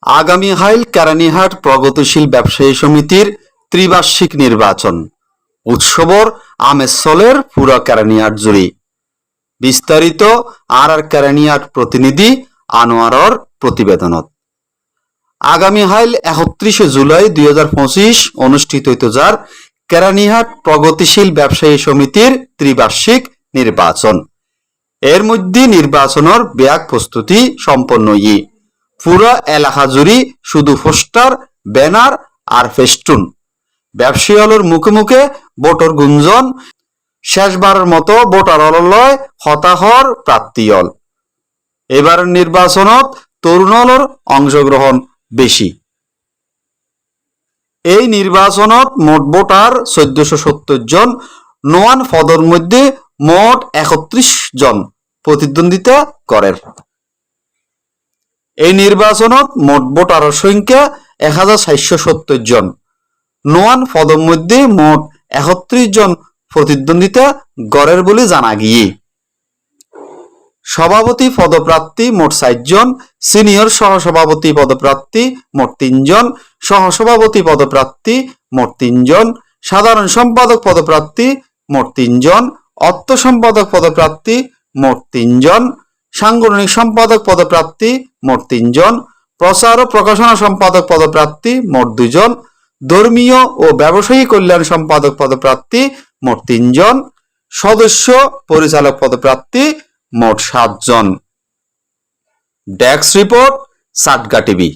আগামী হাইল কেরানীহাট প্রগতিশীল ব্যবসায়ী সমিতির ত্রিবার্ষিক নির্বাচন উৎসবর আমেজ চলের পুরা কেরানীহাট জুড়ে। বিস্তারিত আর কেরানীহাট প্রতিনিধি আনোয়ারর প্রতিবেদনত। আগামী হাইল 31 জুলাই 2025 অনুষ্ঠিত হইত যার কেরানীহাট প্রগতিশীল ব্যবসায়ী সমিতির ত্রিবার্ষিক নির্বাচন। এর মধ্যে নির্বাচনের ব্যাক প্রস্তুতি সম্পন্ন ই পুরা এলাকা জুড়ে শুধু পোস্টার, ব্যানার আর ফেস্টুন। ব্যবসায়ীর মুখে মুখে ভোটর গুঞ্জন, শেষবারের মতো ভোটার লয় হতাহর প্রার্থীল। এবারের নির্বাচনত তরুণর অংশগ্রহণ বেশি। এই নির্বাচনত মোট ভোটার 1470 জন, নোয়ান পদের মধ্যে মোট 31 জন প্রতিদ্বন্দ্বিতা করেন। এই নির্বাচনত মোট ভোটারের সংখ্যা 1470 জন, নোয়ান পদের মধ্যে মোট 31 জন প্রতিদ্বন্দ্বিতা গড়ের বলে জানা গিয়ে। সভাপতি পদপ্রার্থী মোট 4 জন, সিনিয়র সহসভাপতি পদপ্রার্থী মোট 3 জন, সহসভাপতি পদপ্রার্থী মোট 3 জন, সাধারণ সম্পাদক পদপ্রার্থী মোট 3 জন, অর্থ সম্পাদক পদপ্রার্থী মোট 3 জন, সাংগঠনিক সম্পাদক পদপ্রার্থী মোট 3 জন, প্রচার ও প্রকাশনা সম্পাদক পদপ্রার্থী মোট 2 জন, ধর্মীয় ও ব্যবসায়ী কল্যাণ সম্পাদক পদপ্রার্থী মোট 3 জন, সদস্য পরিচালক পদপ্রার্থী মোট 7 জন। ডেস্ক রিপোর্ট, সাটগা টিভি।